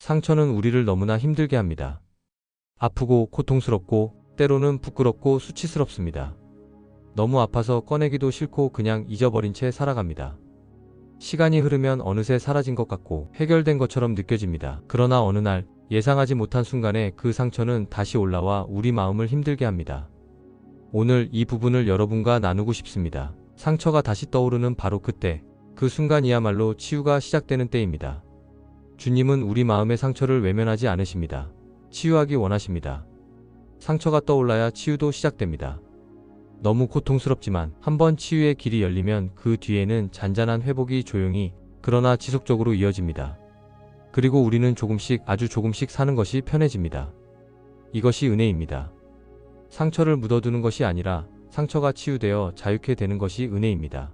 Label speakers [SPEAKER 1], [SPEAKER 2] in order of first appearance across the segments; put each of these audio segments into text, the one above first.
[SPEAKER 1] 상처는 우리를 너무나 힘들게 합니다. 아프고 고통스럽고 때로는 부끄럽고 수치스럽습니다. 너무 아파서 꺼내기도 싫고 그냥 잊어버린 채 살아갑니다. 시간이 흐르면 어느새 사라진 것 같고 해결된 것처럼 느껴집니다. 그러나 어느 날 예상하지 못한 순간에 그 상처는 다시 올라와 우리 마음을 힘들게 합니다. 오늘 이 부분을 여러분과 나누고 싶습니다. 상처가 다시 떠오르는 바로 그때, 그 순간이야말로 치유가 시작되는 때입니다. 주님은 우리 마음의 상처를 외면하지 않으십니다. 치유하기 원하십니다. 상처가 떠올라야 치유도 시작됩니다. 너무 고통스럽지만 한번 치유의 길이 열리면 그 뒤에는 잔잔한 회복이 조용히 그러나 지속적으로 이어집니다. 그리고 우리는 조금씩 아주 조금씩 사는 것이 편해집니다. 이것이 은혜입니다. 상처를 묻어두는 것이 아니라 상처가 치유되어 자유케 되는 것이 은혜입니다.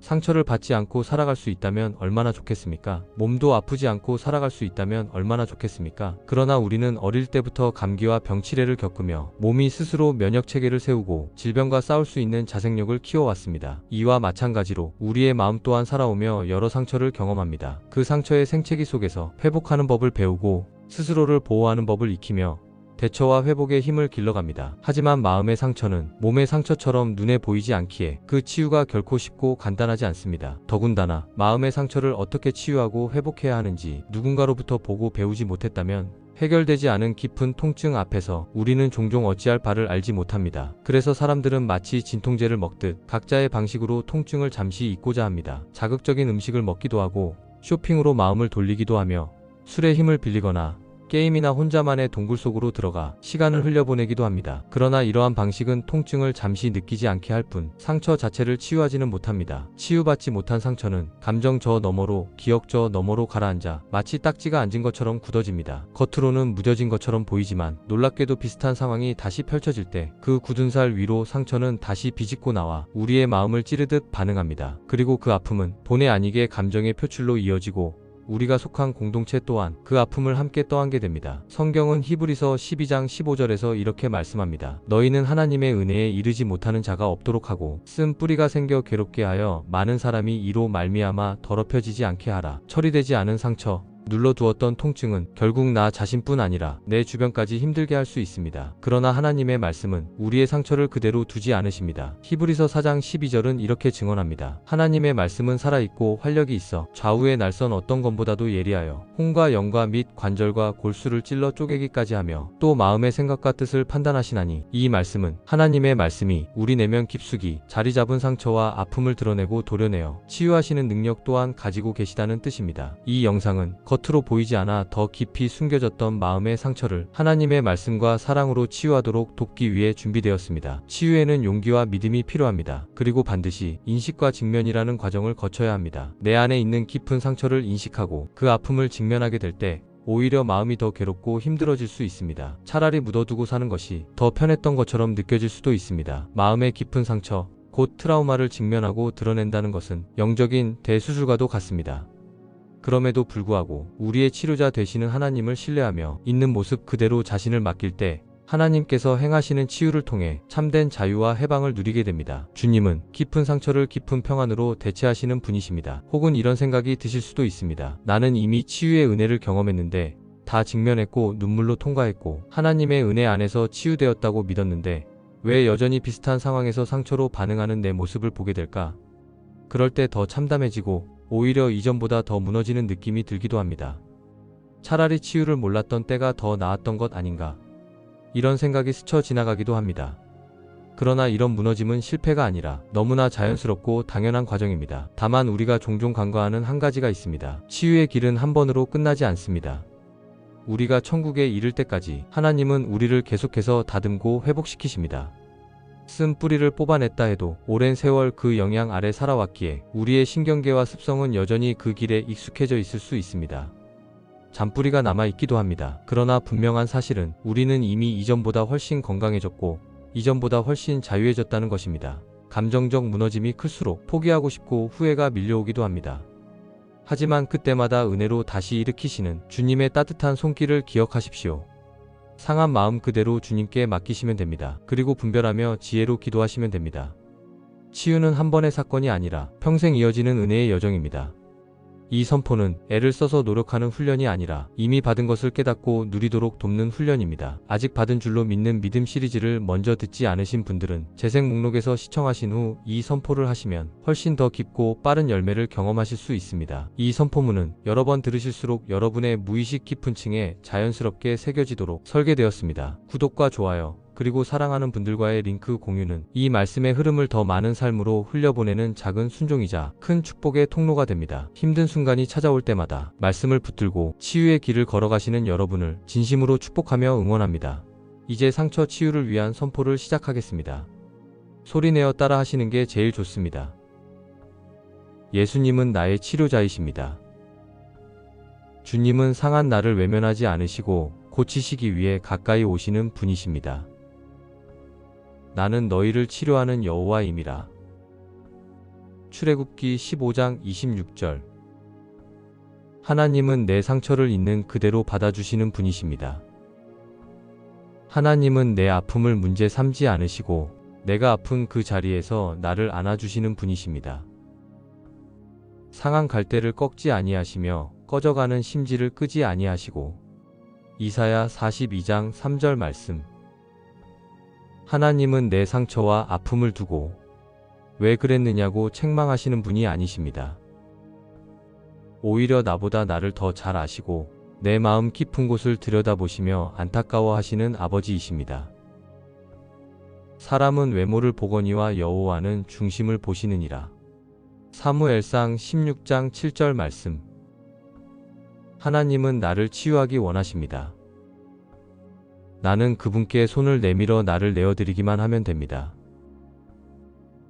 [SPEAKER 1] 상처를 받지 않고 살아갈 수 있다면 얼마나 좋겠습니까? 몸도 아프지 않고 살아갈 수 있다면 얼마나 좋겠습니까? 그러나 우리는 어릴 때부터 감기와 병치레를 겪으며 몸이 스스로 면역체계를 세우고 질병과 싸울 수 있는 자생력을 키워왔습니다. 이와 마찬가지로 우리의 마음 또한 살아오며 여러 상처를 경험합니다. 그 상처의 생채기 속에서 회복하는 법을 배우고 스스로를 보호하는 법을 익히며 대처와 회복의 힘을 길러갑니다. 하지만 마음의 상처는 몸의 상처처럼 눈에 보이지 않기에 그 치유가 결코 쉽고 간단하지 않습니다. 더군다나 마음의 상처를 어떻게 치유하고 회복해야 하는지 누군가로부터 보고 배우지 못했다면 해결되지 않은 깊은 통증 앞에서 우리는 종종 어찌할 바를 알지 못합니다. 그래서 사람들은 마치 진통제를 먹듯 각자의 방식으로 통증을 잠시 잊고자 합니다. 자극적인 음식을 먹기도 하고 쇼핑으로 마음을 돌리기도 하며 술의 힘을 빌리거나 게임이나 혼자만의 동굴 속으로 들어가 시간을 흘려보내기도 합니다. 그러나 이러한 방식은 통증을 잠시 느끼지 않게 할 뿐 상처 자체를 치유하지는 못합니다. 치유받지 못한 상처는 감정 저 너머로, 기억 저 너머로 가라앉아 마치 딱지가 앉은 것처럼 굳어집니다. 겉으로는 무뎌진 것처럼 보이지만 놀랍게도 비슷한 상황이 다시 펼쳐질 때 그 굳은 살 위로 상처는 다시 비집고 나와 우리의 마음을 찌르듯 반응합니다. 그리고 그 아픔은 본의 아니게 감정의 표출로 이어지고 우리가 속한 공동체 또한 그 아픔을 함께 떠안게 됩니다. 성경은 히브리서 12장 15절에서 이렇게 말씀합니다. 너희는 하나님의 은혜에 이르지 못하는 자가 없도록 하고 쓴 뿌리가 생겨 괴롭게 하여 많은 사람이 이로 말미암아 더럽혀지지 않게 하라. 처리되지 않은 상처, 눌러두었던 통증은 결국 나 자신뿐 아니라 내 주변까지 힘들게 할 수 있습니다. 그러나 하나님의 말씀은 우리의 상처를 그대로 두지 않으십니다. 히브리서 4장 12절은 이렇게 증언합니다. 하나님의 말씀은 살아있고 활력이 있어 좌우의 날선 어떤 검보다도 예리하여 혼과 영과 및 관절과 골수를 찔러 쪼개기까지 하며 또 마음의 생각과 뜻을 판단하시나니 이 말씀은 하나님의 말씀이 우리 내면 깊숙이 자리 잡은 상처와 아픔을 드러내고 도려내어 치유하시는 능력 또한 가지고 계시다는 뜻입니다. 이 영상은 겉으로 보이지 않아 더 깊이 숨겨졌던 마음의 상처를 하나님의 말씀과 사랑으로 치유하도록 돕기 위해 준비되었습니다. 치유에는 용기와 믿음이 필요합니다. 그리고 반드시 인식과 직면이라는 과정을 거쳐야 합니다. 내 안에 있는 깊은 상처를 인식하고 그 아픔을 직면하게 될 때 오히려 마음이 더 괴롭고 힘들어질 수 있습니다. 차라리 묻어두고 사는 것이 더 편했던 것처럼 느껴질 수도 있습니다. 마음의 깊은 상처, 곧 트라우마를 직면하고 드러낸다는 것은 영적인 대수술과도 같습니다. 그럼에도 불구하고 우리의 치료자 되시는 하나님을 신뢰하며 있는 모습 그대로 자신을 맡길 때 하나님께서 행하시는 치유를 통해 참된 자유와 해방을 누리게 됩니다. 주님은 깊은 상처를 깊은 평안으로 대체하시는 분이십니다. 혹은 이런 생각이 드실 수도 있습니다. 나는 이미 치유의 은혜를 경험했는데 다 직면했고 눈물로 통과했고 하나님의 은혜 안에서 치유되었다고 믿었는데 왜 여전히 비슷한 상황에서 상처로 반응하는 내 모습을 보게 될까? 그럴 때 더 참담해지고 오히려 이전보다 더 무너지는 느낌이 들기도 합니다. 차라리 치유를 몰랐던 때가 더 나았던 것 아닌가? 이런 생각이 스쳐 지나가기도 합니다. 그러나 이런 무너짐은 실패가 아니라 너무나 자연스럽고 당연한 과정입니다. 다만 우리가 종종 간과하는 한 가지가 있습니다. 치유의 길은 한 번으로 끝나지 않습니다. 우리가 천국에 이를 때까지 하나님은 우리를 계속해서 다듬고 회복시키십니다. 쓴 뿌리를 뽑아냈다 해도 오랜 세월 그 영향 아래 살아왔기에 우리의 신경계와 습성은 여전히 그 길에 익숙해져 있을 수 있습니다. 잔뿌리가 남아있기도 합니다. 그러나 분명한 사실은 우리는 이미 이전보다 훨씬 건강해졌고 이전보다 훨씬 자유해졌다는 것입니다. 감정적 무너짐이 클수록 포기하고 싶고 후회가 밀려오기도 합니다. 하지만 그때마다 은혜로 다시 일으키시는 주님의 따뜻한 손길을 기억하십시오. 상한 마음 그대로 주님께 맡기시면 됩니다. 그리고 분별하며 지혜로 기도하시면 됩니다. 치유는 한 번의 사건이 아니라 평생 이어지는 은혜의 여정입니다. 이 선포는 애를 써서 노력하는 훈련이 아니라 이미 받은 것을 깨닫고 누리도록 돕는 훈련입니다. 아직 받은 줄로 믿는 믿음 시리즈를 먼저 듣지 않으신 분들은 재생 목록에서 시청하신 후 이 선포를 하시면 훨씬 더 깊고 빠른 열매를 경험하실 수 있습니다. 이 선포문은 여러 번 들으실수록 여러분의 무의식 깊은 층에 자연스럽게 새겨지도록 설계되었습니다. 구독과 좋아요, 그리고 사랑하는 분들과의 링크 공유는 이 말씀의 흐름을 더 많은 삶으로 흘려보내는 작은 순종이자 큰 축복의 통로가 됩니다. 힘든 순간이 찾아올 때마다 말씀을 붙들고 치유의 길을 걸어가시는 여러분을 진심으로 축복하며 응원합니다. 이제 상처 치유를 위한 선포를 시작하겠습니다. 소리내어 따라 하시는 게 제일 좋습니다. 예수님은 나의 치료자이십니다. 주님은 상한 나를 외면하지 않으시고 고치시기 위해 가까이 오시는 분이십니다. 나는 너희를 치료하는 여호와임이라. 출애굽기 15장 26절. 하나님은 내 상처를 있는 그대로 받아주시는 분이십니다. 하나님은 내 아픔을 문제 삼지 않으시고 내가 아픈 그 자리에서 나를 안아주시는 분이십니다. 상한 갈대를 꺾지 아니하시며 꺼져가는 심지를 끄지 아니하시고. 이사야 42장 3절 말씀. 하나님은 내 상처와 아픔을 두고 왜 그랬느냐고 책망하시는 분이 아니십니다. 오히려 나보다 나를 더 잘 아시고 내 마음 깊은 곳을 들여다보시며 안타까워하시는 아버지이십니다. 사람은 외모를 보거니와 여호와는 중심을 보시느니라. 사무엘상 16장 7절 말씀. 하나님은 나를 치유하기 원하십니다. 나는 그분께 손을 내밀어 나를 내어드리기만 하면 됩니다.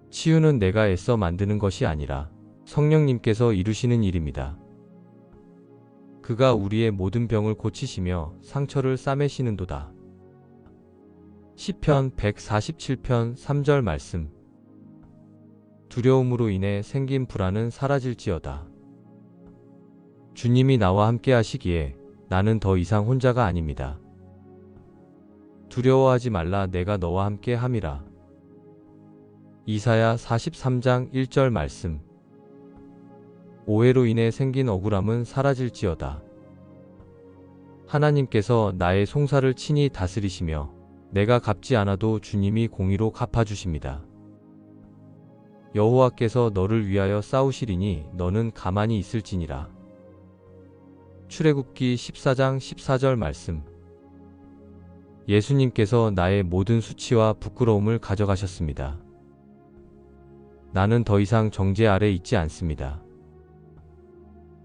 [SPEAKER 1] 치유는 내가 애써 만드는 것이 아니라 성령님께서 이루시는 일입니다. 그가 우리의 모든 병을 고치시며 상처를 싸매시는도다. 시편 147편 3절 말씀. 두려움으로 인해 생긴 불안은 사라질지어다. 주님이 나와 함께 하시기에 나는 더 이상 혼자가 아닙니다. 두려워하지 말라, 내가 너와 함께 함이라. 이사야 43장 1절 말씀. 오해로 인해 생긴 억울함은 사라질지어다. 하나님께서 나의 송사를 친히 다스리시며 내가 갚지 않아도 주님이 공의로 갚아주십니다. 여호와께서 너를 위하여 싸우시리니 너는 가만히 있을지니라. 출애굽기 14장 14절 말씀. 예수님께서 나의 모든 수치와 부끄러움을 가져가셨습니다. 나는 더 이상 정죄 아래 있지 않습니다.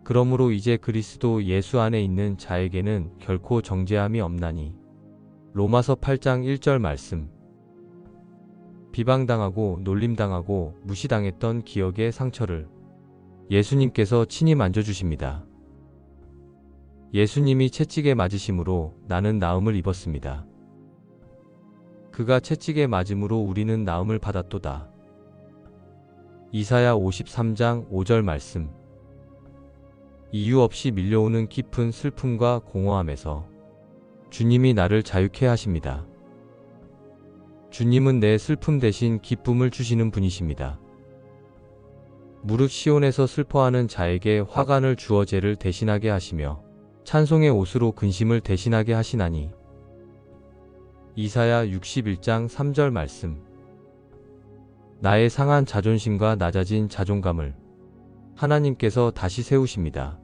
[SPEAKER 1] 그러므로 이제 그리스도 예수 안에 있는 자에게는 결코 정죄함이 없나니. 로마서 8장 1절 말씀. 비방당하고 놀림당하고 무시당했던 기억의 상처를 예수님께서 친히 만져주십니다. 예수님이 채찍에 맞으심으로 나는 나음을 입었습니다. 그가 채찍에 맞음으로 우리는 나음을 받았도다. 이사야 53장 5절 말씀. 이유 없이 밀려오는 깊은 슬픔과 공허함에서 주님이 나를 자유케 하십니다. 주님은 내 슬픔 대신 기쁨을 주시는 분이십니다. 무릇 시온에서 슬퍼하는 자에게 화관을 주어 죄를 대신하게 하시며 찬송의 옷으로 근심을 대신하게 하시나니. 이사야 61장 3절 말씀. 나의 상한 자존심과 낮아진 자존감을 하나님께서 다시 세우십니다.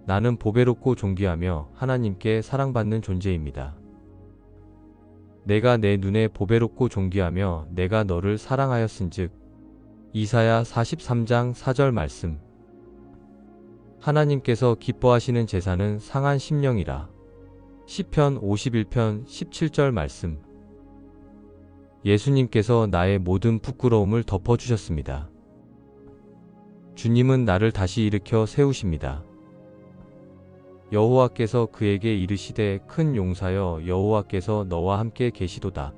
[SPEAKER 1] 나는 보배롭고 존귀하며 하나님께 사랑받는 존재입니다. 내가 내 눈에 보배롭고 존귀하며 내가 너를 사랑하였은즉. 이사야 43장 4절 말씀. 하나님께서 기뻐하시는 제사는 상한 심령이라. 시편 51편 17절 말씀. 예수님께서 나의 모든 부끄러움을 덮어주셨습니다. 주님은 나를 다시 일으켜 세우십니다. 여호와께서 그에게 이르시되 큰 용사여, 여호와께서 너와 함께 계시도다.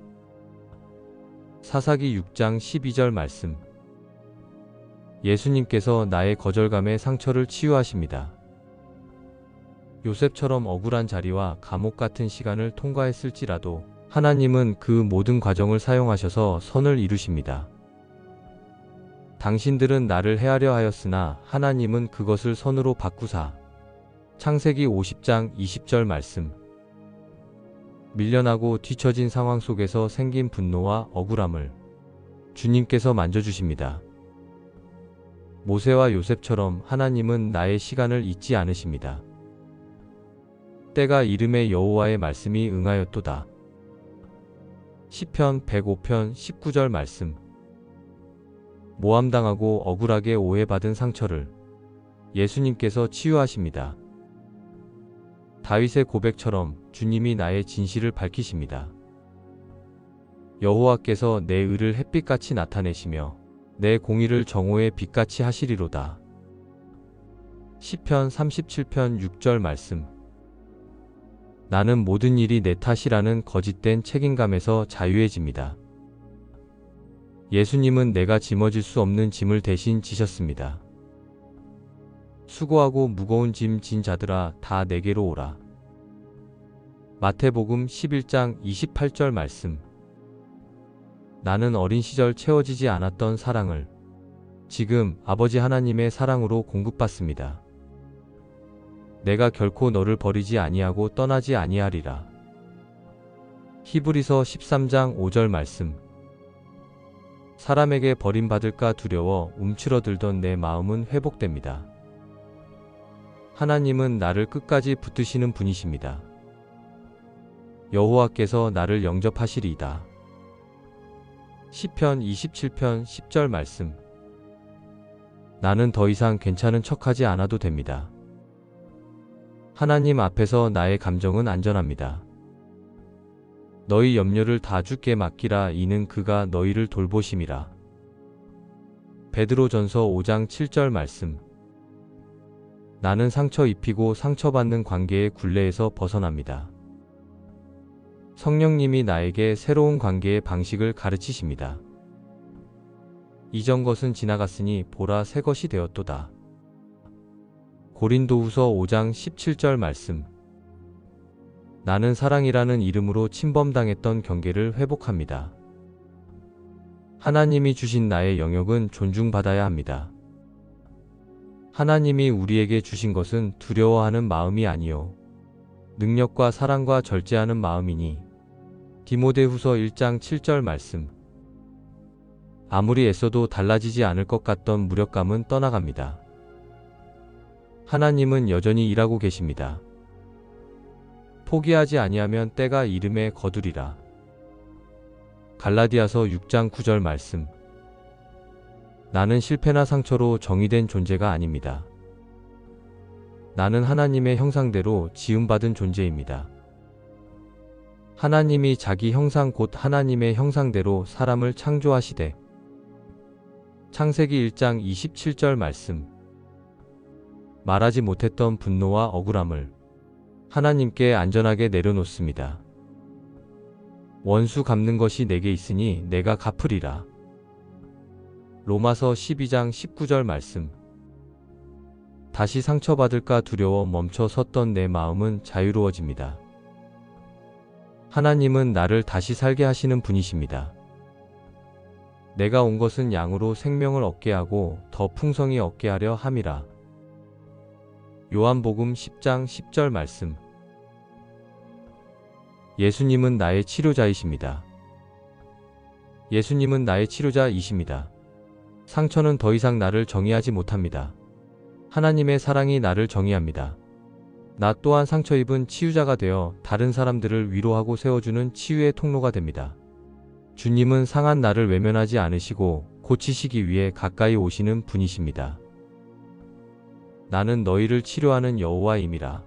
[SPEAKER 1] 사사기 6장 12절 말씀. 예수님께서 나의 거절감의 상처를 치유하십니다. 요셉처럼 억울한 자리와 감옥 같은 시간을 통과했을지라도 하나님은 그 모든 과정을 사용하셔서 선을 이루십니다. 당신들은 나를 해하려 하였으나 하나님은 그것을 선으로 바꾸사. 창세기 50장 20절 말씀. 밀려나고 뒤처진 상황 속에서 생긴 분노와 억울함을 주님께서 만져주십니다. 모세와 요셉처럼 하나님은 나의 시간을 잊지 않으십니다. 때가 이름에 여호와의 말씀이 응하였도다. 시편 105편 19절 말씀. 모함당하고 억울하게 오해받은 상처를 예수님께서 치유하십니다. 다윗의 고백처럼 주님이 나의 진실을 밝히십니다. 여호와께서 내 의를 햇빛같이 나타내시며 내 공의를 정오의 빛같이 하시리로다. 시편 37편 6절 말씀. 나는 모든 일이 내 탓이라는 거짓된 책임감에서 자유해집니다. 예수님은 내가 짊어질 수 없는 짐을 대신 지셨습니다. 수고하고 무거운 짐 진 자들아 다 내게로 오라. 마태복음 11장 28절 말씀. 나는 어린 시절 채워지지 않았던 사랑을 지금 아버지 하나님의 사랑으로 공급받습니다. 내가 결코 너를 버리지 아니하고 떠나지 아니하리라. 히브리서 13장 5절 말씀. 사람에게 버림받을까 두려워 움츠러들던 내 마음은 회복됩니다. 하나님은 나를 끝까지 붙드시는 분이십니다. 여호와께서 나를 영접하시리이다. 시편 27편 10절 말씀. 나는 더 이상 괜찮은 척하지 않아도 됩니다. 하나님 앞에서 나의 감정은 안전합니다. 너희 염려를 다 주께 맡기라. 이는 그가 너희를 돌보심이라. 베드로전서 5장 7절 말씀. 나는 상처 입히고 상처받는 관계의 굴레에서 벗어납니다. 성령님이 나에게 새로운 관계의 방식을 가르치십니다. 이전 것은 지나갔으니 보라 새 것이 되었도다. 고린도후서 5장 17절 말씀. 나는 사랑이라는 이름으로 침범당했던 경계를 회복합니다. 하나님이 주신 나의 영역은 존중받아야 합니다. 하나님이 우리에게 주신 것은 두려워하는 마음이 아니요 능력과 사랑과 절제하는 마음이니. 디모데후서 1장 7절 말씀. 아무리 애써도 달라지지 않을 것 같던 무력감은 떠나갑니다. 하나님은 여전히 일하고 계십니다. 포기하지 아니하면 때가 이름에 거두리라. 갈라디아서 6장 9절 말씀. 나는 실패나 상처로 정의된 존재가 아닙니다. 나는 하나님의 형상대로 지음받은 존재입니다. 하나님이 자기 형상 곧 하나님의 형상대로 사람을 창조하시되. 창세기 1장 27절 말씀. 말하지 못했던 분노와 억울함을 하나님께 안전하게 내려놓습니다. 원수 갚는 것이 내게 있으니 내가 갚으리라. 로마서 12장 19절 말씀. 다시 상처받을까 두려워 멈춰 섰던 내 마음은 자유로워집니다. 하나님은 나를 다시 살게 하시는 분이십니다. 내가 온 것은 양으로 생명을 얻게 하고 더 풍성히 얻게 하려 함이라. 요한복음 10장 10절 말씀. 예수님은 나의 치료자이십니다. 예수님은 나의 치료자이십니다. 상처는 더 이상 나를 정의하지 못합니다. 하나님의 사랑이 나를 정의합니다. 나 또한 상처 입은 치유자가 되어 다른 사람들을 위로하고 세워주는 치유의 통로가 됩니다. 주님은 상한 나를 외면하지 않으시고 고치시기 위해 가까이 오시는 분이십니다. 나는 너희를 치료하는 여호와임이라.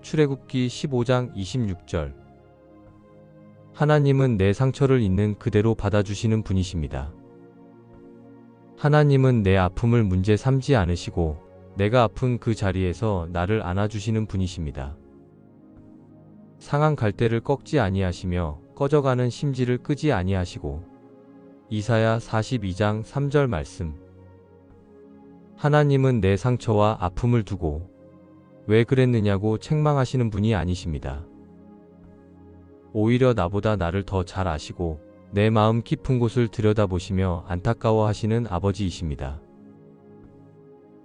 [SPEAKER 1] 출애굽기 15장 26절. 하나님은 내 상처를 있는 그대로 받아주시는 분이십니다. 하나님은 내 아픔을 문제 삼지 않으시고 내가 아픈 그 자리에서 나를 안아주시는 분이십니다. 상한 갈대를 꺾지 아니하시며 꺼져가는 심지를 끄지 아니하시고. 이사야 42장 3절 말씀. 하나님은 내 상처와 아픔을 두고 왜 그랬느냐고 책망하시는 분이 아니십니다. 오히려 나보다 나를 더 잘 아시고 내 마음 깊은 곳을 들여다보시며 안타까워 하시는 아버지이십니다.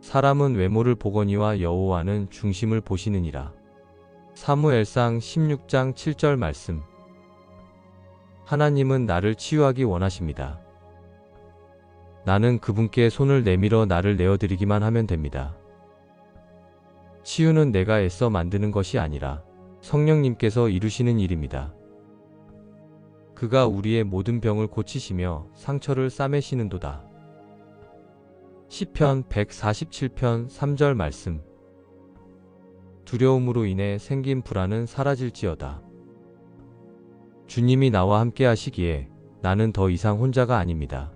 [SPEAKER 1] 사람은 외모를 보거니와 여호와는 중심을 보시느니라. 사무엘상 16장 7절 말씀. 하나님은 나를 치유하기 원하십니다. 나는 그분께 손을 내밀어 나를 내어드리기만 하면 됩니다. 치유는 내가 애써 만드는 것이 아니라 성령님께서 이루시는 일입니다. 그가 우리의 모든 병을 고치시며 상처를 싸매시는도다. 시편 147편 3절 말씀. 두려움으로 인해 생긴 불안은 사라질지어다. 주님이 나와 함께 하시기에 나는 더 이상 혼자가 아닙니다.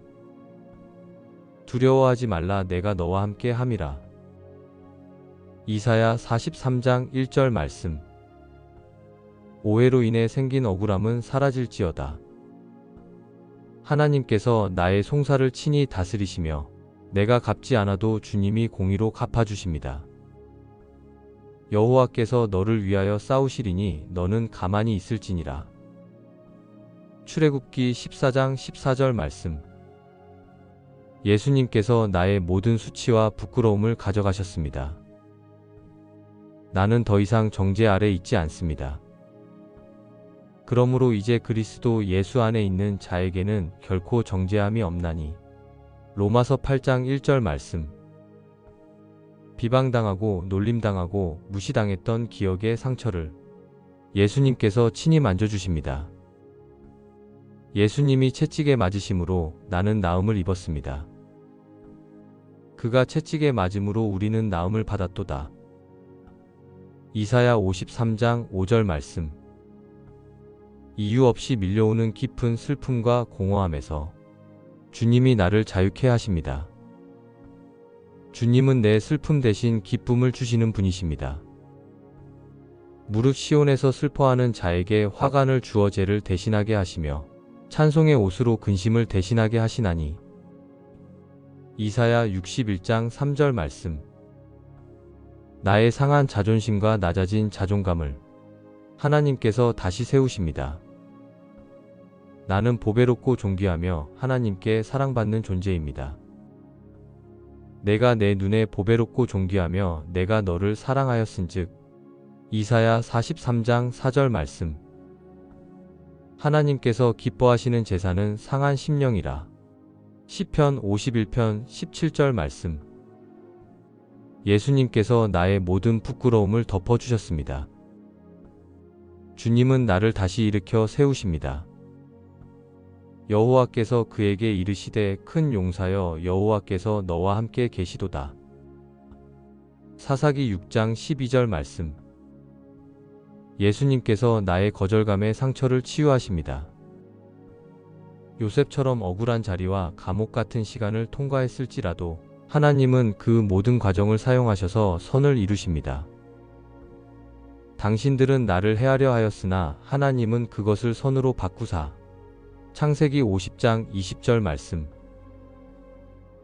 [SPEAKER 1] 두려워하지 말라, 내가 너와 함께 함이라. 이사야 43장 1절 말씀. 오해로 인해 생긴 억울함은 사라질지어다. 하나님께서 나의 송사를 친히 다스리시며 내가 갚지 않아도 주님이 공의로 갚아주십니다. 여호와께서 너를 위하여 싸우시리니 너는 가만히 있을지니라. 출애굽기 14장 14절 말씀. 예수님께서 나의 모든 수치와 부끄러움을 가져가셨습니다. 나는 더 이상 정죄 아래 있지 않습니다. 그러므로 이제 그리스도 예수 안에 있는 자에게는 결코 정죄함이 없나니. 로마서 8장 1절 말씀. 비방당하고 놀림당하고 무시당했던 기억의 상처를 예수님께서 친히 만져주십니다. 예수님이 채찍에 맞으심으로 나는 나음을 입었습니다. 그가 채찍에 맞음으로 우리는 나음을 받았도다. 이사야 53장 5절 말씀. 이유 없이 밀려오는 깊은 슬픔과 공허함에서 주님이 나를 자유케 하십니다. 주님은 내 슬픔 대신 기쁨을 주시는 분이십니다. 무릇 시온에서 슬퍼하는 자에게 화관을 주어 죄를 대신하게 하시며 찬송의 옷으로 근심을 대신하게 하시나니. 이사야 61장 3절 말씀. 나의 상한 자존심과 낮아진 자존감을 하나님께서 다시 세우십니다. 나는 보배롭고 존귀하며 하나님께 사랑받는 존재입니다. 내가 내 눈에 보배롭고 존귀하며 내가 너를 사랑하였은즉. 이사야 43장 4절 말씀. 하나님께서 기뻐하시는 제사는 상한 심령이라. 시편 51편 17절 말씀. 예수님께서 나의 모든 부끄러움을 덮어주셨습니다. 주님은 나를 다시 일으켜 세우십니다. 여호와께서 그에게 이르시되 큰 용사여, 여호와께서 너와 함께 계시도다. 사사기 6장 12절 말씀. 예수님께서 나의 거절감의 상처를 치유하십니다. 요셉처럼 억울한 자리와 감옥 같은 시간을 통과했을지라도 하나님은 그 모든 과정을 사용하셔서 선을 이루십니다. 당신들은 나를 해하려 하였으나 하나님은 그것을 선으로 바꾸사. 창세기 50장 20절 말씀.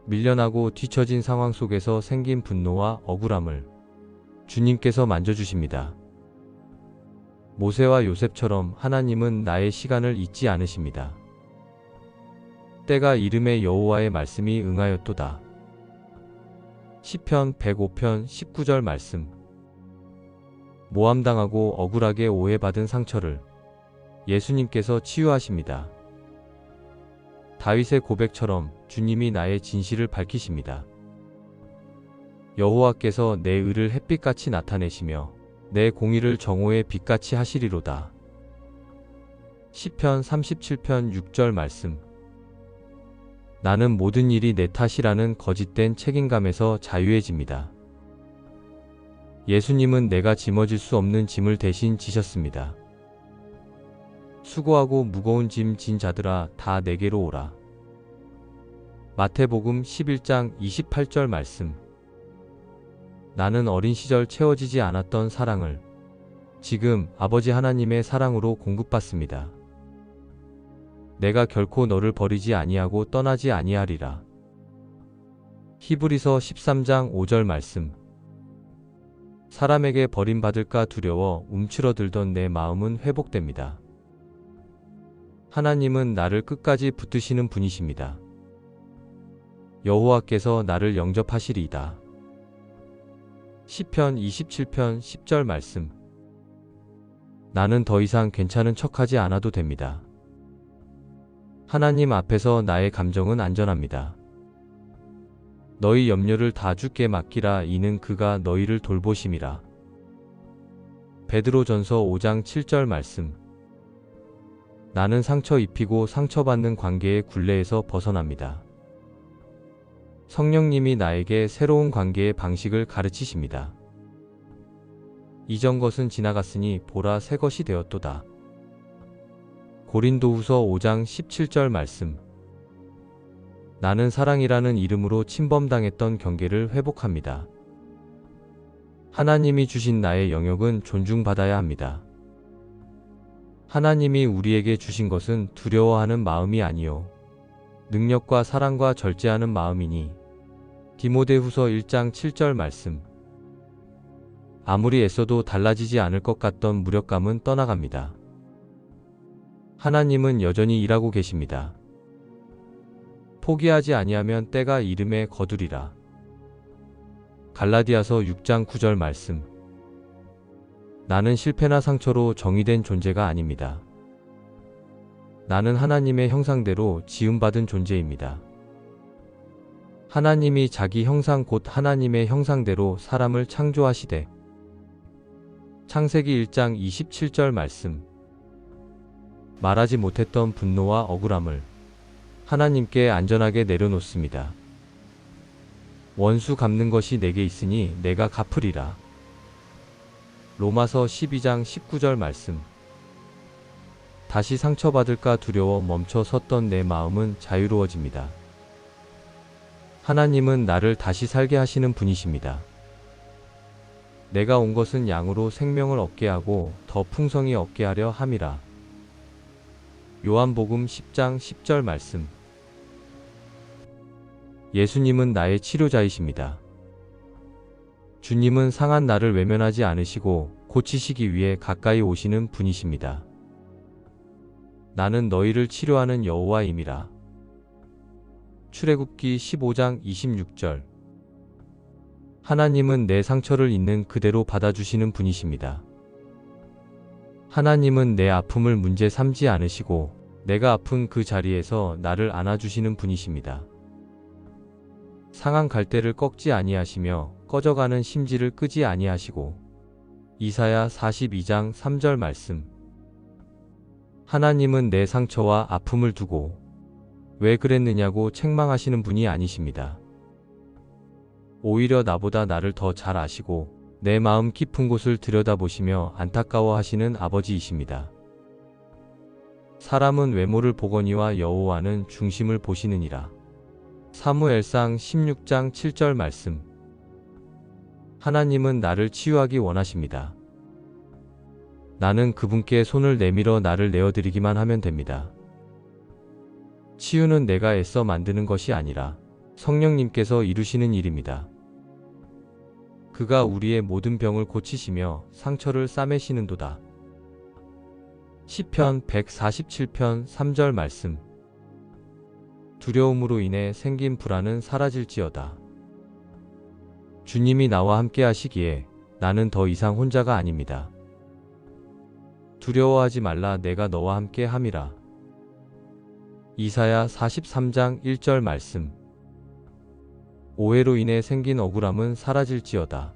[SPEAKER 1] 밀려나고 뒤처진 상황 속에서 생긴 분노와 억울함을 주님께서 만져주십니다. 모세와 요셉처럼 하나님은 나의 시간을 잊지 않으십니다. 때가 이름에 여호와의 말씀이 응하였도다. 시편 105편 19절 말씀. 모함당하고 억울하게 오해받은 상처를 예수님께서 치유하십니다. 다윗의 고백처럼 주님이 나의 진실을 밝히십니다. 여호와께서 내 의를 햇빛같이 나타내시며 내 공의를 정오의 빛같이 하시리로다. 시편 37편 6절 말씀. 나는 모든 일이 내 탓이라는 거짓된 책임감에서 자유해집니다. 예수님은 내가 짊어질 수 없는 짐을 대신 지셨습니다. 수고하고 무거운 짐 진 자들아, 다 내게로 오라. 마태복음 11장 28절 말씀. 나는 어린 시절 채워지지 않았던 사랑을 지금 아버지 하나님의 사랑으로 공급받습니다. 내가 결코 너를 버리지 아니하고 떠나지 아니하리라. 히브리서 13장 5절 말씀. 사람에게 버림받을까 두려워 움츠러들던 내 마음은 회복됩니다. 하나님은 나를 끝까지 붙드시는 분이십니다. 여호와께서 나를 영접하시리이다. 시편 27편 10절 말씀. 나는 더 이상 괜찮은 척하지 않아도 됩니다. 하나님 앞에서 나의 감정은 안전합니다. 너희 염려를 다 주께 맡기라. 이는 그가 너희를 돌보심이라. 베드로전서 5장 7절 말씀. 나는 상처 입히고 상처받는 관계의 굴레에서 벗어납니다. 성령님이 나에게 새로운 관계의 방식을 가르치십니다. 이전 것은 지나갔으니 보라 새 것이 되었도다. 고린도후서 5장 17절 말씀. 나는 사랑이라는 이름으로 침범당했던 경계를 회복합니다. 하나님이 주신 나의 영역은 존중받아야 합니다. 하나님이 우리에게 주신 것은 두려워하는 마음이 아니요 능력과 사랑과 절제하는 마음이니. 디모데후서 1장 7절 말씀. 아무리 애써도 달라지지 않을 것 같던 무력감은 떠나갑니다. 하나님은 여전히 일하고 계십니다. 포기하지 아니하면 때가 이름에 거두리라. 갈라디아서 6장 9절 말씀. 나는 실패나 상처로 정의된 존재가 아닙니다. 나는 하나님의 형상대로 지음받은 존재입니다. 하나님이 자기 형상 곧 하나님의 형상대로 사람을 창조하시되. 창세기 1장 27절 말씀. 말하지 못했던 분노와 억울함을 하나님께 안전하게 내려놓습니다. 원수 갚는 것이 내게 있으니 내가 갚으리라. 로마서 12장 19절 말씀. 다시 상처받을까 두려워 멈춰 섰던 내 마음은 자유로워집니다. 하나님은 나를 다시 살게 하시는 분이십니다. 내가 온 것은 양으로 생명을 얻게 하고 더 풍성히 얻게 하려 함이라. 요한복음 10장 10절 말씀. 예수님은 나의 치료자이십니다. 주님은 상한 나를 외면하지 않으시고 고치시기 위해 가까이 오시는 분이십니다. 나는 너희를 치료하는 여호와임이라. 출애굽기 15장 26절. 하나님은 내 상처를 있는 그대로 받아주시는 분이십니다. 하나님은 내 아픔을 문제 삼지 않으시고 내가 아픈 그 자리에서 나를 안아주시는 분이십니다. 상한 갈대를 꺾지 아니하시며 꺼져가는 심지를 끄지 아니하시고. 이사야 42장 3절 말씀. 하나님은 내 상처와 아픔을 두고 왜 그랬느냐고 책망하시는 분이 아니십니다. 오히려 나보다 나를 더 잘 아시고 내 마음 깊은 곳을 들여다보시며 안타까워하시는 아버지이십니다. 사람은 외모를 보거니와 여호와는 중심을 보시느니라. 사무엘상 16장 7절 말씀. 하나님은 나를 치유하기 원하십니다. 나는 그분께 손을 내밀어 나를 내어드리기만 하면 됩니다. 치유는 내가 애써 만드는 것이 아니라 성령님께서 이루시는 일입니다. 그가 우리의 모든 병을 고치시며 상처를 싸매시는도다. 시편 147편 3절 말씀. 두려움으로 인해 생긴 불안은 사라질지어다. 주님이 나와 함께 하시기에 나는 더 이상 혼자가 아닙니다. 두려워하지 말라, 내가 너와 함께 함이라. 이사야 43장 1절 말씀. 오해로 인해 생긴 억울함은 사라질지어다.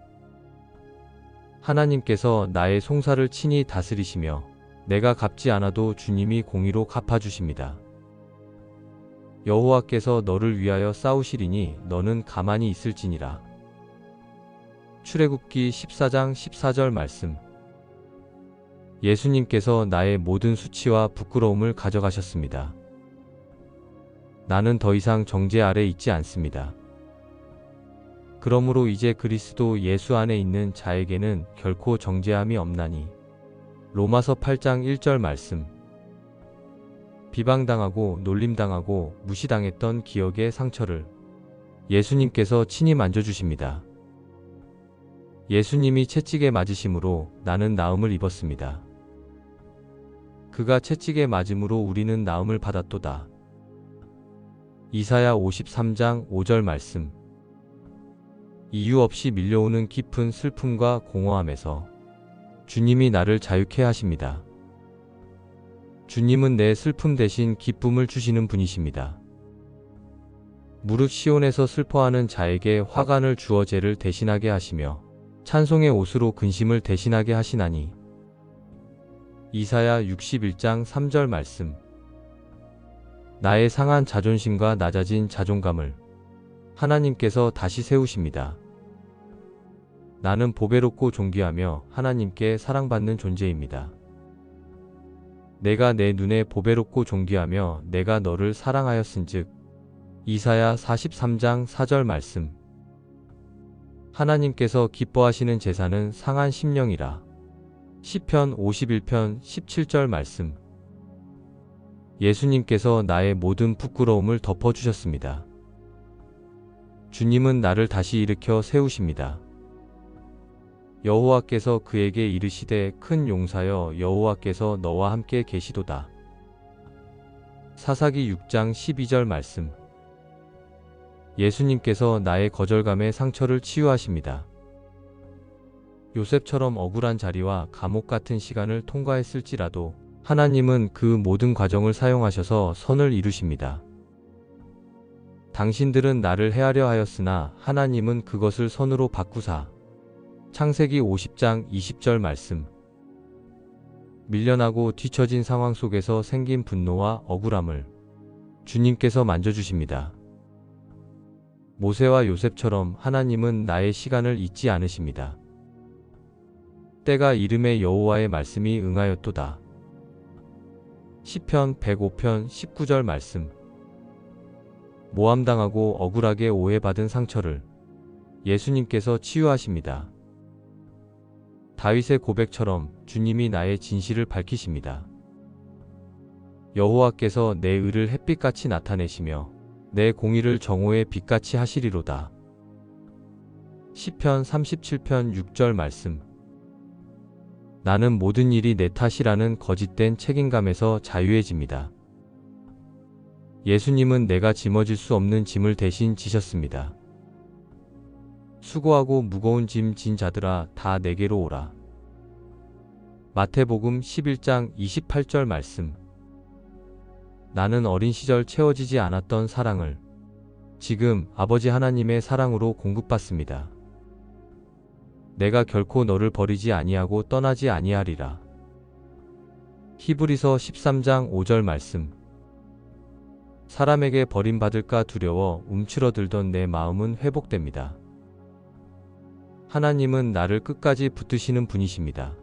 [SPEAKER 1] 하나님께서 나의 송사를 친히 다스리시며 내가 갚지 않아도 주님이 공의로 갚아주십니다. 여호와께서 너를 위하여 싸우시리니 너는 가만히 있을지니라. 출애굽기 14장 14절 말씀. 예수님께서 나의 모든 수치와 부끄러움을 가져가셨습니다. 나는 더 이상 정죄 아래 있지 않습니다. 그러므로 이제 그리스도 예수 안에 있는 자에게는 결코 정죄함이 없나니. 로마서 8장 1절 말씀. 비방당하고 놀림당하고 무시당했던 기억의 상처를 예수님께서 친히 만져주십니다. 예수님이 채찍에 맞으심으로 나는 나음을 입었습니다. 그가 채찍에 맞음으로 우리는 나음을 받았도다. 이사야 53장 5절 말씀. 이유 없이 밀려오는 깊은 슬픔과 공허함에서 주님이 나를 자유케 하십니다. 주님은 내 슬픔 대신 기쁨을 주시는 분이십니다. 무릇 시온에서 슬퍼하는 자에게 화관을 주어 죄를 대신하게 하시며 찬송의 옷으로 근심을 대신하게 하시나니. 이사야 61장 3절 말씀. 나의 상한 자존심과 낮아진 자존감을 하나님께서 다시 세우십니다. 나는 보배롭고 존귀하며 하나님께 사랑받는 존재입니다. 내가 내 눈에 보배롭고 존귀하며 내가 너를 사랑하였은즉. 이사야 43장 4절 말씀. 하나님께서 기뻐하시는 제사는 상한 심령이라. 시편 51편 17절 말씀. 예수님께서 나의 모든 부끄러움을 덮어주셨습니다. 주님은 나를 다시 일으켜 세우십니다. 여호와께서 그에게 이르시되 큰 용사여 여호와께서 너와 함께 계시도다. 사사기 6장 12절 말씀. 예수님께서 나의 거절감의 상처를 치유하십니다. 요셉처럼 억울한 자리와 감옥 같은 시간을 통과했을지라도 하나님은 그 모든 과정을 사용하셔서 선을 이루십니다. 당신들은 나를 해하려 하였으나 하나님은 그것을 선으로 바꾸사. 창세기 50장 20절 말씀. 밀려나고 뒤처진 상황 속에서 생긴 분노와 억울함을 주님께서 만져주십니다. 모세와 요셉처럼 하나님은 나의 시간을 잊지 않으십니다. 때가 이름에 여호와의 말씀이 응하였도다. 시편 105편 19절 말씀. 모함당하고 억울하게 오해받은 상처를 예수님께서 치유하십니다. 다윗의 고백처럼 주님이 나의 진실을 밝히십니다. 여호와께서 내 의를 햇빛같이 나타내시며 내 공의를 정오의 빛같이 하시리로다. 시편 37편 6절 말씀. 나는 모든 일이 내 탓이라는 거짓된 책임감에서 자유해집니다. 예수님은 내가 짊어질 수 없는 짐을 대신 지셨습니다. 수고하고 무거운 짐 진 자들아 다 내게로 오라. 마태복음 11장 28절 말씀. 나는 어린 시절 채워지지 않았던 사랑을 지금 아버지 하나님의 사랑으로 공급받습니다. 내가 결코 너를 버리지 아니하고 떠나지 아니하리라. 히브리서 13장 5절 말씀. 사람에게 버림받을까 두려워 움츠러들던 내 마음은 회복됩니다. 하나님은 나를 끝까지 붙드시는 분이십니다.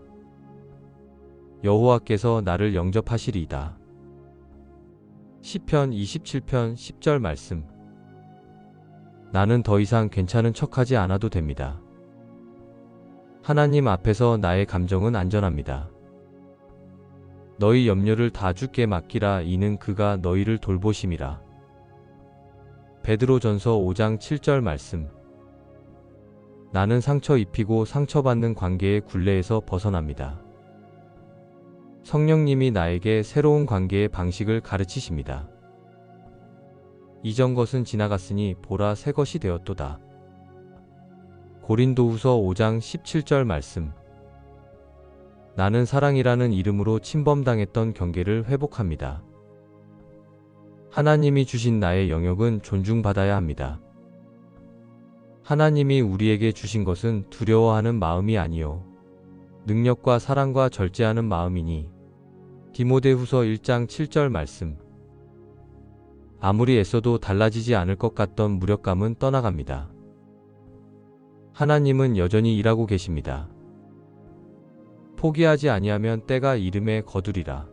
[SPEAKER 1] 여호와께서 나를 영접하시리이다. 시편 27편 10절 말씀. 나는 더 이상 괜찮은 척하지 않아도 됩니다. 하나님 앞에서 나의 감정은 안전합니다. 너희 염려를 다 주께 맡기라. 이는 그가 너희를 돌보심이라. 베드로전서 5장 7절 말씀. 나는 상처 입히고 상처받는 관계의 굴레에서 벗어납니다. 성령님이 나에게 새로운 관계의 방식을 가르치십니다. 이전 것은 지나갔으니 보라 새 것이 되었도다. 고린도후서 5장 17절 말씀. 나는 사랑이라는 이름으로 침범당했던 경계를 회복합니다. 하나님이 주신 나의 영역은 존중받아야 합니다. 하나님이 우리에게 주신 것은 두려워하는 마음이 아니요 능력과 사랑과 절제하는 마음이니. 디모데후서 1장 7절 말씀. 아무리 애써도 달라지지 않을 것 같던 무력감은 떠나갑니다. 하나님은 여전히 일하고 계십니다. 포기하지 아니하면 때가 이름에 거두리라.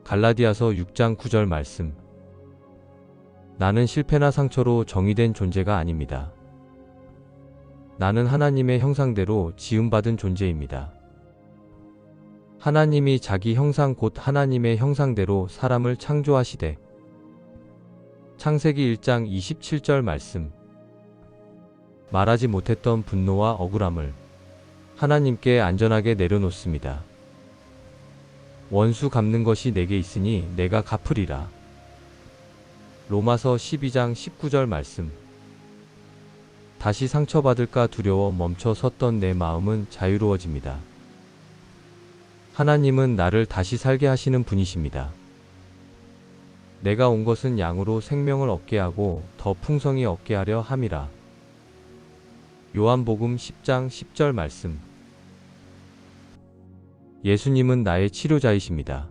[SPEAKER 1] 갈라디아서 6장 9절 말씀. 나는 실패나 상처로 정의된 존재가 아닙니다. 나는 하나님의 형상대로 지음받은 존재입니다. 하나님이 자기 형상 곧 하나님의 형상대로 사람을 창조하시되. 창세기 1장 27절 말씀. 말하지 못했던 분노와 억울함을 하나님께 안전하게 내려놓습니다. 원수 갚는 것이 내게 있으니 내가 갚으리라. 로마서 12장 19절 말씀. 다시 상처받을까 두려워 멈춰 섰던 내 마음은 자유로워집니다. 하나님은 나를 다시 살게 하시는 분이십니다. 내가 온 것은 양으로 생명을 얻게 하고 더 풍성히 얻게 하려 함이라. 요한복음 10장 10절 말씀. 예수님은 나의 치료자이십니다.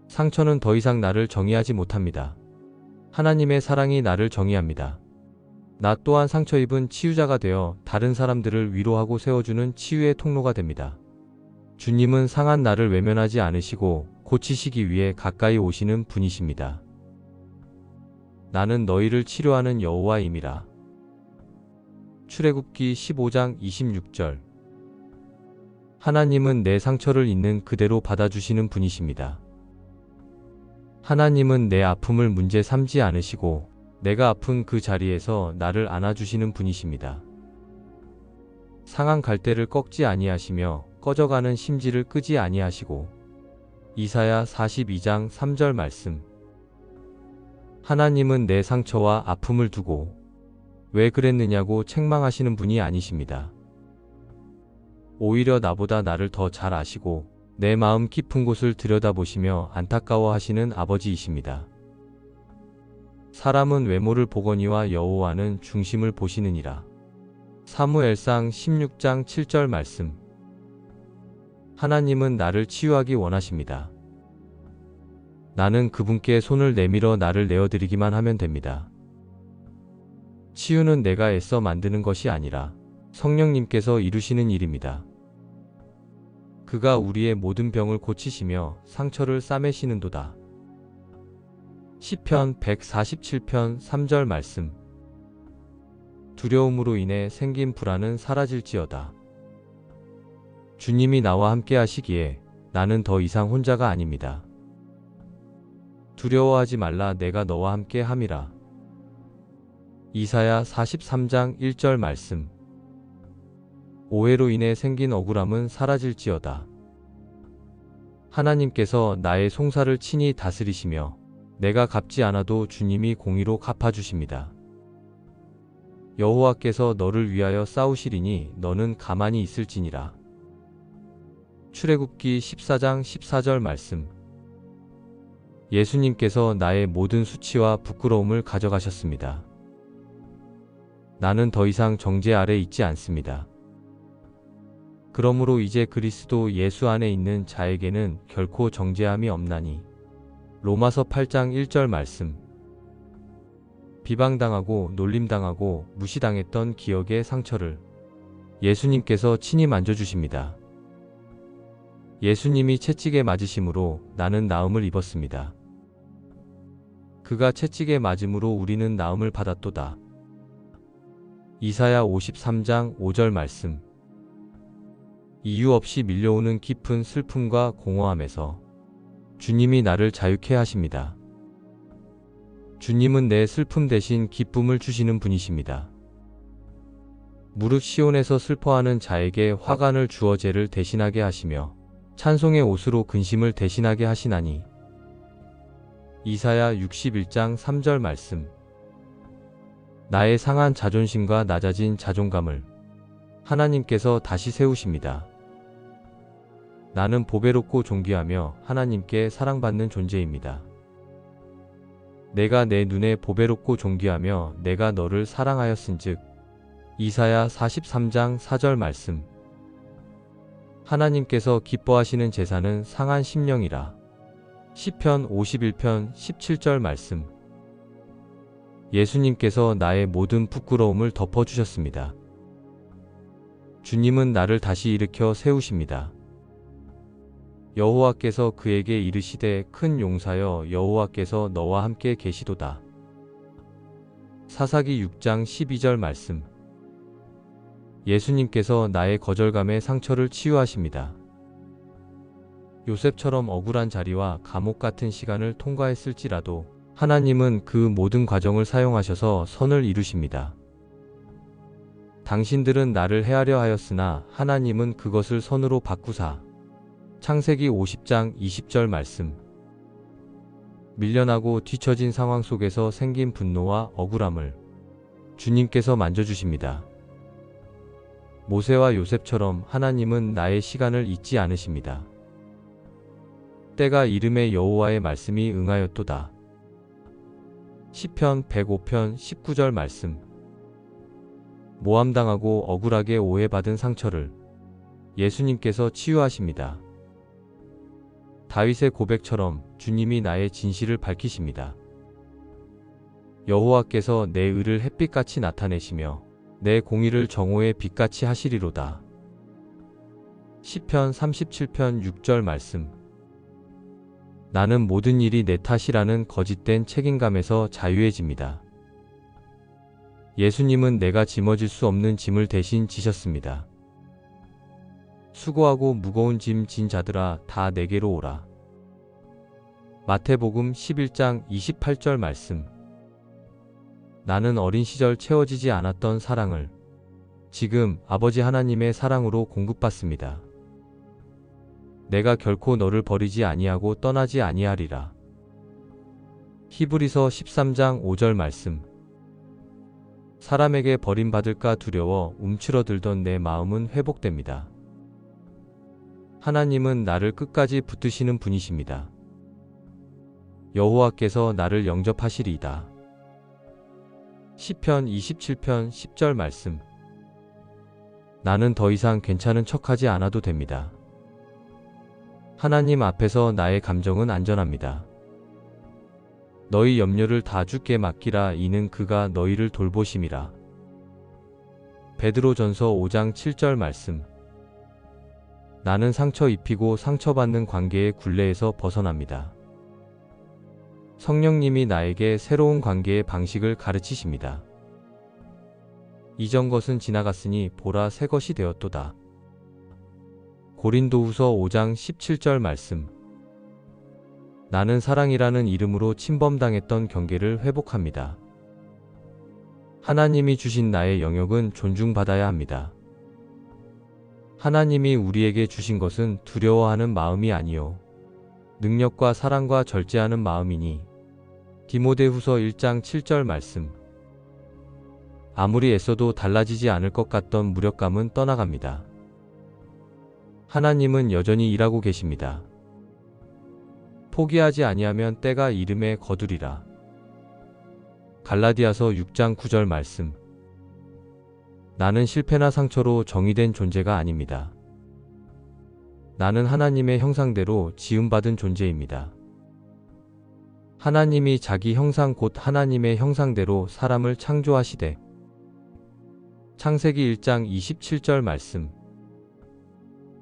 [SPEAKER 1] 상처는 더 이상 나를 정의하지 못합니다. 하나님의 사랑이 나를 정의합니다. 나 또한 상처 입은 치유자가 되어 다른 사람들을 위로하고 세워주는 치유의 통로가 됩니다. 주님은 상한 나를 외면하지 않으시고 고치시기 위해 가까이 오시는 분이십니다. 나는 너희를 치료하는 여호와임이라. 출애굽기 15장 26절. 하나님은 내 상처를 있는 그대로 받아주시는 분이십니다. 하나님은 내 아픔을 문제 삼지 않으시고 내가 아픈 그 자리에서 나를 안아주시는 분이십니다. 상한 갈대를 꺾지 아니하시며 꺼져가는 심지를 끄지 아니하시고. 이사야 42장 3절 말씀. 하나님은 내 상처와 아픔을 두고 왜 그랬느냐고 책망하시는 분이 아니십니다. 오히려 나보다 나를 더 잘 아시고 내 마음 깊은 곳을 들여다보시며 안타까워하시는 아버지이십니다. 사람은 외모를 보거니와 여호와는 중심을 보시느니라. 사무엘상 16장 7절 말씀. 하나님은 나를 치유하기 원하십니다. 나는 그분께 손을 내밀어 나를 내어드리기만 하면 됩니다. 치유는 내가 애써 만드는 것이 아니라 성령님께서 이루시는 일입니다. 그가 우리의 모든 병을 고치시며 상처를 싸매시는도다. 시편 147편 3절 말씀. 두려움으로 인해 생긴 불안은 사라질지어다. 주님이 나와 함께 하시기에 나는 더 이상 혼자가 아닙니다. 두려워하지 말라, 내가 너와 함께 함이라. 이사야 43장 1절 말씀. 오해로 인해 생긴 억울함은 사라질지어다. 하나님께서 나의 송사를 친히 다스리시며 내가 갚지 않아도 주님이 공의로 갚아주십니다. 여호와께서 너를 위하여 싸우시리니 너는 가만히 있을지니라. 출애굽기 14장 14절 말씀. 예수님께서 나의 모든 수치와 부끄러움을 가져가셨습니다. 나는 더 이상 정죄 아래 있지 않습니다. 그러므로 이제 그리스도 예수 안에 있는 자에게는 결코 정죄함이 없나니. 로마서 8장 1절 말씀. 비방당하고 놀림당하고 무시당했던 기억의 상처를 예수님께서 친히 만져주십니다. 예수님이 채찍에 맞으심으로 나는 나음을 입었습니다. 그가 채찍에 맞음으로 우리는 나음을 받았도다. 이사야 53장 5절 말씀. 이유 없이 밀려오는 깊은 슬픔과 공허함에서 주님이 나를 자유케 하십니다. 주님은 내 슬픔 대신 기쁨을 주시는 분이십니다. 무릇 시온에서 슬퍼하는 자에게 화관을 주어 죄를 대신하게 하시며 찬송의 옷으로 근심을 대신하게 하시나니. 이사야 61장 3절 말씀. 나의 상한 자존심과 낮아진 자존감을 하나님께서 다시 세우십니다. 나는 보배롭고 존귀하며 하나님께 사랑받는 존재입니다. 내가 내 눈에 보배롭고 존귀하며 내가 너를 사랑하였은즉. 이사야 43장 4절 말씀. 하나님께서 기뻐하시는 제사는 상한 심령이라. 시편 51편 17절 말씀. 예수님께서 나의 모든 부끄러움을 덮어주셨습니다. 주님은 나를 다시 일으켜 세우십니다. 여호와께서 그에게 이르시되 큰 용사여, 여호와께서 너와 함께 계시도다. 사사기 6장 12절 말씀. 예수님께서 나의 거절감의 상처를 치유하십니다. 요셉처럼 억울한 자리와 감옥 같은 시간을 통과했을지라도 하나님은 그 모든 과정을 사용하셔서 선을 이루십니다. 당신들은 나를 해하려 하였으나 하나님은 그것을 선으로 바꾸사 창세기 50장 20절 말씀. 밀려나고 뒤처진 상황 속에서 생긴 분노와 억울함을 주님께서 만져주십니다. 모세와 요셉처럼 하나님은 나의 시간을 잊지 않으십니다. 때가 이름에 여호와의 말씀이 응하였도다. 시편 105편 19절 말씀. 모함당하고 억울하게 오해받은 상처를 예수님께서 치유하십니다. 다윗의 고백처럼 주님이 나의 진실을 밝히십니다. 여호와께서 내 의를 햇빛같이 나타내시며 내 공의를 정오의 빛같이 하시리로다. 시편 37편 6절 말씀. 나는 모든 일이 내 탓이라는 거짓된 책임감에서 자유해집니다. 예수님은 내가 짊어질 수 없는 짐을 대신 지셨습니다. 수고하고 무거운 짐 진 자들아 다 내게로 오라. 마태복음 11장 28절 말씀. 나는 어린 시절 채워지지 않았던 사랑을 지금 아버지 하나님의 사랑으로 공급받습니다. 내가 결코 너를 버리지 아니하고 떠나지 아니하리라. 히브리서 13장 5절 말씀. 사람에게 버림받을까 두려워 움츠러들던 내 마음은 회복됩니다. 하나님은 나를 끝까지 붙드시는 분이십니다. 여호와께서 나를 영접하시리이다. 시편 27편 10절 말씀. 나는 더 이상 괜찮은 척하지 않아도 됩니다. 하나님 앞에서 나의 감정은 안전합니다. 너희 염려를 다 주께 맡기라. 이는 그가 너희를 돌보심이라. 베드로전서 5장 7절 말씀. 나는 상처 입히고 상처받는 관계의 굴레에서 벗어납니다. 성령님이 나에게 새로운 관계의 방식을 가르치십니다. 이전 것은 지나갔으니 보라 새 것이 되었도다. 고린도후서 5장 17절 말씀. 나는 사랑이라는 이름으로 침범당했던 경계를 회복합니다. 하나님이 주신 나의 영역은 존중받아야 합니다. 하나님이 우리에게 주신 것은 두려워하는 마음이 아니요 능력과 사랑과 절제하는 마음이니. 디모데후서 1장 7절 말씀. 아무리 애써도 달라지지 않을 것 같던 무력감은 떠나갑니다. 하나님은 여전히 일하고 계십니다. 포기하지 아니하면 때가 이름에 거두리라. 갈라디아서 6장 9절 말씀. 나는 실패나 상처로 정의된 존재가 아닙니다. 나는 하나님의 형상대로 지음받은 존재입니다. 하나님이 자기 형상 곧 하나님의 형상대로 사람을 창조하시되. 창세기 1장 27절 말씀.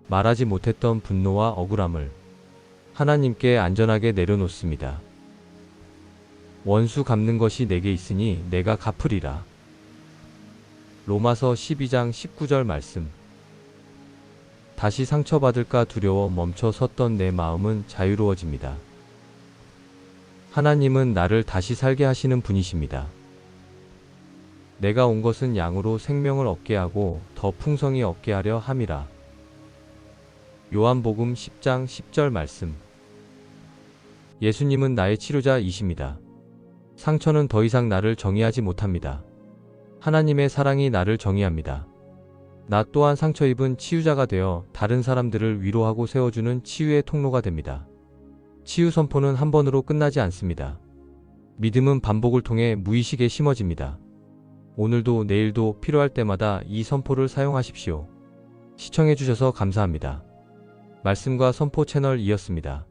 [SPEAKER 1] 말하지 못했던 분노와 억울함을 하나님께 안전하게 내려놓습니다. 원수 갚는 것이 내게 있으니 내가 갚으리라. 로마서 12장 19절 말씀. 다시 상처받을까 두려워 멈춰 섰던 내 마음은 자유로워집니다. 하나님은 나를 다시 살게 하시는 분이십니다. 내가 온 것은 양으로 생명을 얻게 하고 더 풍성히 얻게 하려 함이라. 요한복음 10장 10절 말씀. 예수님은 나의 치료자이십니다. 상처는 더 이상 나를 정의하지 못합니다. 하나님의 사랑이 나를 정의합니다. 나 또한 상처 입은 치유자가 되어 다른 사람들을 위로하고 세워주는 치유의 통로가 됩니다. 치유 선포는 한 번으로 끝나지 않습니다. 믿음은 반복을 통해 무의식에 심어집니다. 오늘도 내일도 필요할 때마다 이 선포를 사용하십시오. 시청해주셔서 감사합니다. 말씀과 선포 채널이었습니다.